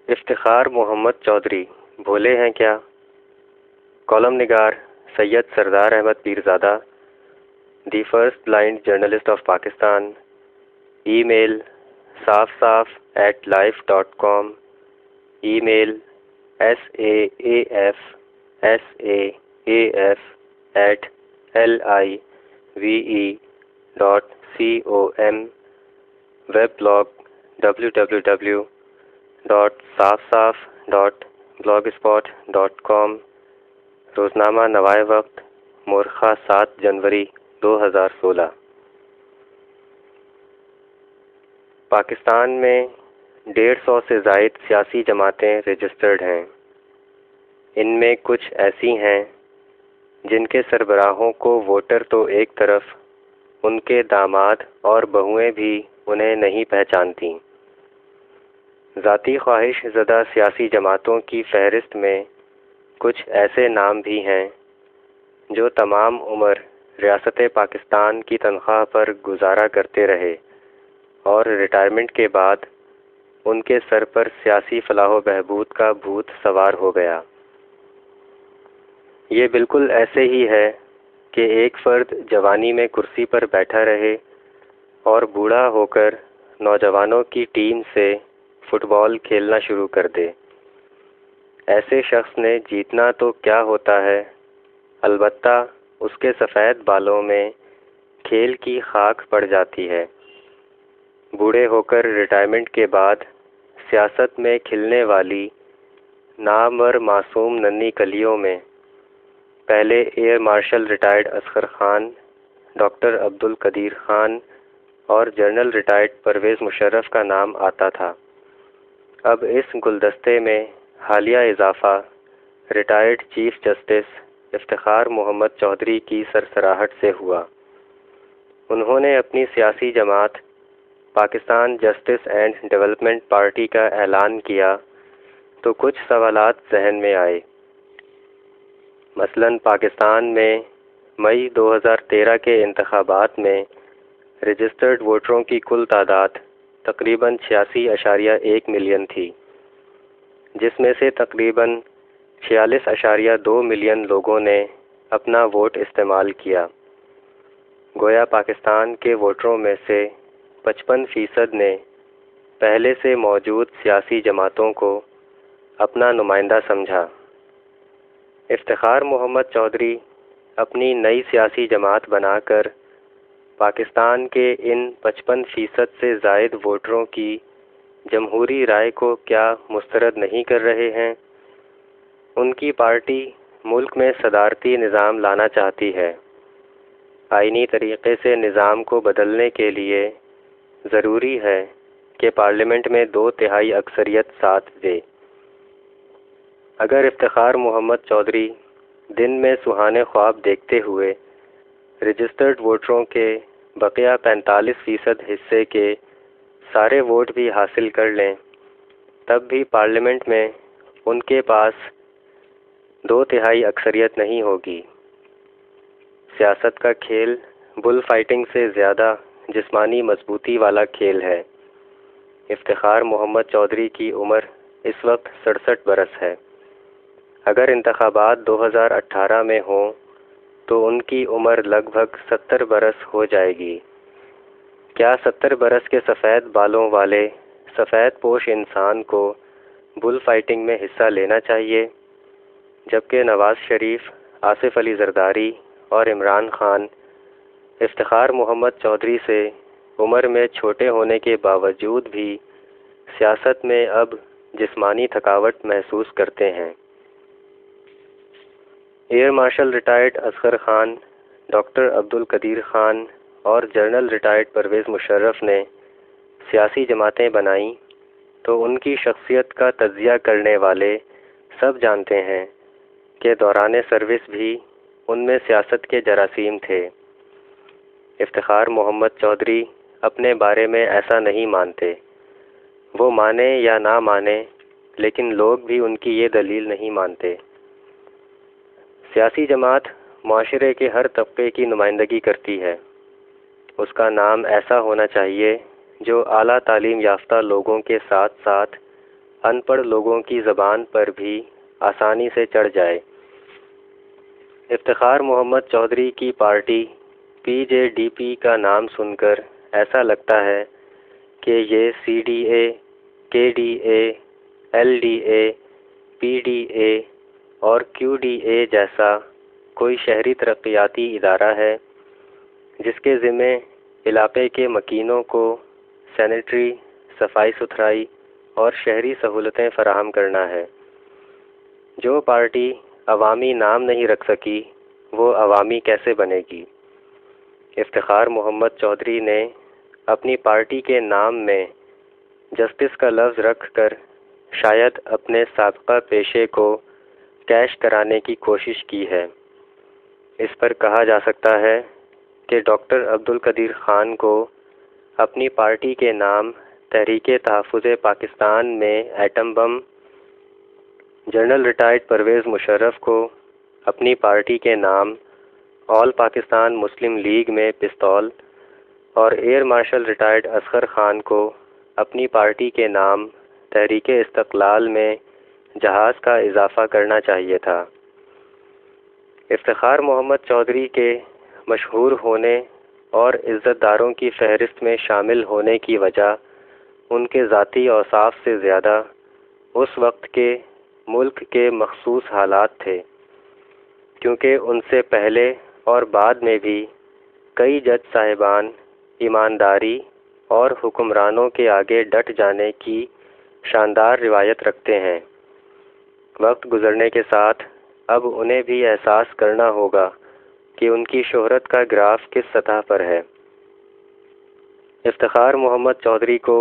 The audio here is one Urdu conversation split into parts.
افتخار محمد چودھری بھولے ہیں کیا؟ کالم نگار Syed Sardar Ahmed Pirzada, the first blind journalist of Pakistan, email saafsaaf@life.com، email saafsaaf@live.com، web blog www.saafsaaf.blogspot.com، روزنامہ نوائے وقت مورخہ 7 جنوری 2016۔ پاکستان میں 150 سے زائد سیاسی جماعتیں رجسٹرڈ ہیں۔ ان میں کچھ ایسی ہیں جن کے سربراہوں کو ووٹر تو ایک طرف، ان کے داماد اور بہوئیں بھی انہیں نہیں پہچانتی۔ ذاتی خواہش زدہ سیاسی جماعتوں کی فہرست میں کچھ ایسے نام بھی ہیں جو تمام عمر ریاست پاکستان کی تنخواہ پر گزارا کرتے رہے اور ریٹائرمنٹ کے بعد ان کے سر پر سیاسی فلاح و بہبود کا بھوت سوار ہو گیا۔ یہ بالکل ایسے ہی ہے کہ ایک فرد جوانی میں کرسی پر بیٹھا رہے اور بوڑھا ہو کر نوجوانوں کی ٹیم سے فٹ بال کھیلنا شروع کر دے۔ ایسے شخص نے جیتنا تو کیا ہوتا ہے، البتہ اس کے سفید بالوں میں کھیل کی خاک پڑ جاتی ہے۔ بوڑھے ہو کر ریٹائرمنٹ کے بعد سیاست میں کھلنے والی نامور معصوم ننھی کلیوں میں پہلے air marshal retired Asghar Khan, doctor Abdul Qadeer Khan اور جنرل ریٹائرڈ پرویز مشرف کا نام آتا تھا۔ اب اس گلدستے میں حالیہ اضافہ retired chief justice Iftikhar Muhammad Chaudhry کی سرسراہٹ سے ہوا۔ انہوں نے اپنی سیاسی جماعت Pakistan justice and development party کا اعلان کیا تو کچھ سوالات ذہن میں آئے۔ مثلاً پاکستان میں مئی 2013 کے انتخابات میں رجسٹرڈ ووٹروں کی کل تعداد تقریباً 86.1 ملین تھی، جس میں سے تقریباً 46.2 ملین لوگوں نے اپنا ووٹ استعمال کیا۔ گویا پاکستان کے ووٹروں میں سے 55% نے پہلے سے موجود سیاسی جماعتوں کو اپنا نمائندہ سمجھا۔ افتخار محمد چودھری اپنی نئی سیاسی جماعت بنا کر پاکستان کے ان 55% سے زائد ووٹروں کی جمہوری رائے کو کیا مسترد نہیں کر رہے ہیں؟ ان کی پارٹی ملک میں صدارتی نظام لانا چاہتی ہے۔ آئینی طریقے سے نظام کو بدلنے کے لیے ضروری ہے کہ پارلیمنٹ میں 2/3 اکثریت ساتھ دے۔ اگر افتخار محمد چودھری دن میں سہانے خواب دیکھتے ہوئے رجسٹرڈ ووٹروں کے بقیہ 45% حصے کے سارے ووٹ بھی حاصل کر لیں، تب بھی پارلیمنٹ میں ان کے پاس 2/3 اکثریت نہیں ہوگی۔ سیاست کا کھیل بل فائٹنگ سے زیادہ جسمانی مضبوطی والا کھیل ہے۔ افتخار محمد چودھری کی عمر اس وقت 67 برس ہے۔ اگر انتخابات 2018 میں ہوں تو ان کی عمر لگ بھگ 70 برس ہو جائے گی۔ کیا 70 برس کے سفید بالوں والے سفید پوش انسان کو بل فائٹنگ میں حصہ لینا چاہیے، جبکہ نواز شریف، آصف علی زرداری اور عمران خان افتخار محمد چودھری سے عمر میں چھوٹے ہونے کے باوجود بھی سیاست میں اب جسمانی تھکاوٹ محسوس کرتے ہیں؟ Air marshal retired Asghar Khan, doctor Abdul Qadeer Khan اور جنرل ریٹائرڈ پرویز مشرف نے سیاسی جماعتیں بنائیں تو ان کی شخصیت کا تجزیہ کرنے والے سب جانتے ہیں کہ دوران سروس بھی ان میں سیاست کے جراثیم تھے۔ افتخار محمد چودھری اپنے بارے میں ایسا نہیں مانتے۔ وہ مانے یا نہ مانے، لیکن لوگ بھی ان کی یہ دلیل نہیں مانتے۔ سیاسی جماعت معاشرے کے ہر طبقے کی نمائندگی کرتی ہے۔ اس کا نام ایسا ہونا چاہیے جو اعلیٰ تعلیم یافتہ لوگوں کے ساتھ ساتھ ان پڑھ لوگوں کی زبان پر بھی آسانی سے چڑھ جائے۔ افتخار محمد چودھری کی پارٹی PJDP کا نام سن کر ایسا لگتا ہے کہ یہ CDA، KDA، LDA، PDA اور QDA جیسا کوئی شہری ترقیاتی ادارہ ہے جس کے ذمے علاقے کے مکینوں کو سینیٹری، صفائی ستھرائی اور شہری سہولتیں فراہم کرنا ہے۔ جو پارٹی عوامی نام نہیں رکھ سکی وہ عوامی کیسے بنے گی؟ افتخار محمد چودھری نے اپنی پارٹی کے نام میں جسٹس کا لفظ رکھ کر شاید اپنے سابقہ پیشے کو کیش کرانے کی کوشش کی ہے۔ اس پر کہا جا سکتا ہے کہ ڈاکٹر عبدالقدیر خان کو اپنی پارٹی کے نام تحریک تحفظ پاکستان میں atom bomb, general retired Pervez Musharraf کو اپنی پارٹی کے نام آل پاکستان مسلم لیگ میں پستول اور air marshal retired Asghar Khan کو اپنی پارٹی کے نام تحریک استقلال میں جہاز کا اضافہ کرنا چاہیے تھا۔ افتخار محمد چودھری کے مشہور ہونے اور عزت داروں کی فہرست میں شامل ہونے کی وجہ ان کے ذاتی اوصاف سے زیادہ اس وقت کے ملک کے مخصوص حالات تھے، کیونکہ ان سے پہلے اور بعد میں بھی کئی جج صاحبان ایمانداری اور حکمرانوں کے آگے ڈٹ جانے کی شاندار روایت رکھتے ہیں۔ وقت گزرنے کے ساتھ اب انہیں بھی احساس کرنا ہوگا کہ ان کی شہرت کا گراف کس سطح پر ہے۔ افتخار محمد چودھری کو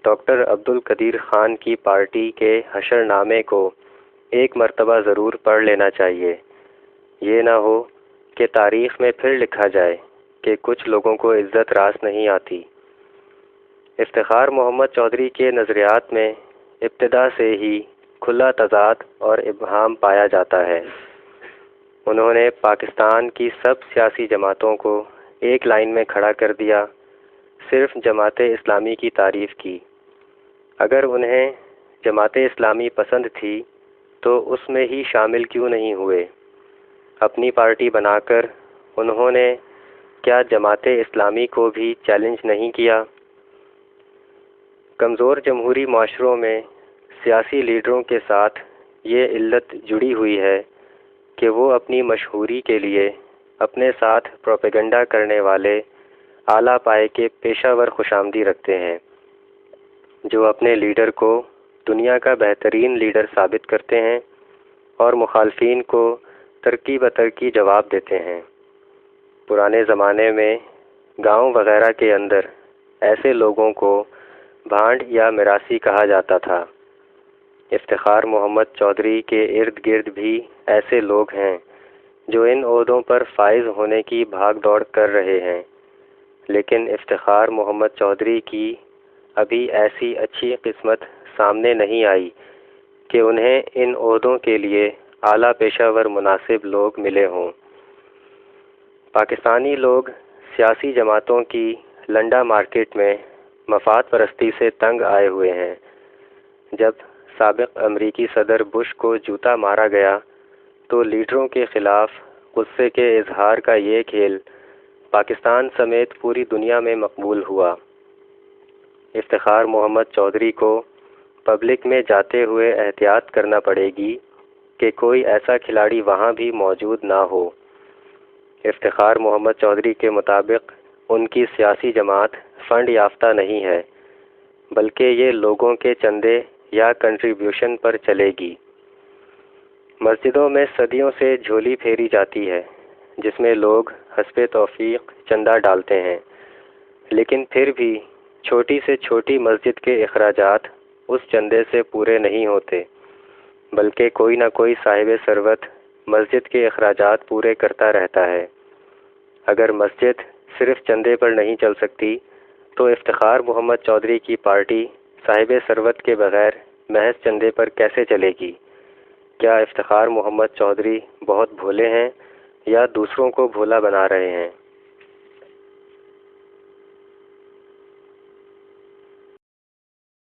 ڈاکٹر عبدالقدیر خان کی پارٹی کے حشر نامے کو ایک مرتبہ ضرور پڑھ لینا چاہیے۔ یہ نہ ہو کہ تاریخ میں پھر لکھا جائے کہ کچھ لوگوں کو عزت راس نہیں آتی۔ افتخار محمد چودھری کے نظریات میں ابتدا سے ہی کھلا تضاد اور ابہام پایا جاتا ہے۔ انہوں نے پاکستان کی سب سیاسی جماعتوں کو ایک لائن میں کھڑا کر دیا، صرف جماعت اسلامی کی تعریف کی۔ اگر انہیں جماعت اسلامی پسند تھی تو اس میں ہی شامل کیوں نہیں ہوئے؟ اپنی پارٹی بنا کر انہوں نے کیا جماعت اسلامی کو بھی چیلنج نہیں کیا؟ کمزور جمہوری معاشروں میں سیاسی لیڈروں کے ساتھ یہ علت جڑی ہوئی ہے کہ وہ اپنی مشہوری کے لیے اپنے ساتھ پروپیگنڈا کرنے والے اعلیٰ پائے کے پیشہ ور خوشامدی رکھتے ہیں، جو اپنے لیڈر کو دنیا کا بہترین لیڈر ثابت کرتے ہیں اور مخالفین کو ترقی بترقی جواب دیتے ہیں۔ پرانے زمانے میں گاؤں وغیرہ کے اندر ایسے لوگوں کو بھانڈ یا میراثی کہا جاتا تھا۔ افتخار محمد چودھری کے ارد گرد بھی ایسے لوگ ہیں جو ان عہدوں پر فائز ہونے کی بھاگ دوڑ کر رہے ہیں، لیکن افتخار محمد چودھری کی ابھی ایسی اچھی قسمت سامنے نہیں آئی کہ انہیں ان عہدوں کے لیے اعلیٰ پیشہ ور مناسب لوگ ملے ہوں۔ پاکستانی لوگ سیاسی جماعتوں کی لنڈا مارکیٹ میں مفاد پرستی سے تنگ آئے ہوئے ہیں۔ جب سابق امریکی صدر بش کو جوتا مارا گیا تو لیڈروں کے خلاف غصے کے اظہار کا یہ کھیل پاکستان سمیت پوری دنیا میں مقبول ہوا۔ افتخار محمد چودھری کو پبلک میں جاتے ہوئے احتیاط کرنا پڑے گی کہ کوئی ایسا کھلاڑی وہاں بھی موجود نہ ہو۔ افتخار محمد چودھری کے مطابق ان کی سیاسی جماعت فنڈ یافتہ نہیں ہے، بلکہ یہ لوگوں کے چندے یا کنٹریبیوشن پر چلے گی۔ مسجدوں میں صدیوں سے جھولی پھیری جاتی ہے جس میں لوگ حسب توفیق چندہ ڈالتے ہیں، لیکن پھر بھی چھوٹی سے چھوٹی مسجد کے اخراجات اس چندے سے پورے نہیں ہوتے، بلکہ کوئی نہ کوئی صاحب ثروت مسجد کے اخراجات پورے کرتا رہتا ہے۔ اگر مسجد صرف چندے پر نہیں چل سکتی تو افتخار محمد چودھری کی پارٹی صاحب ثروت کے بغیر محض چندے پر کیسے چلے گی؟ کیا افتخار محمد چودھری بہت بھولے ہیں یا دوسروں کو بھولا بنا رہے ہیں؟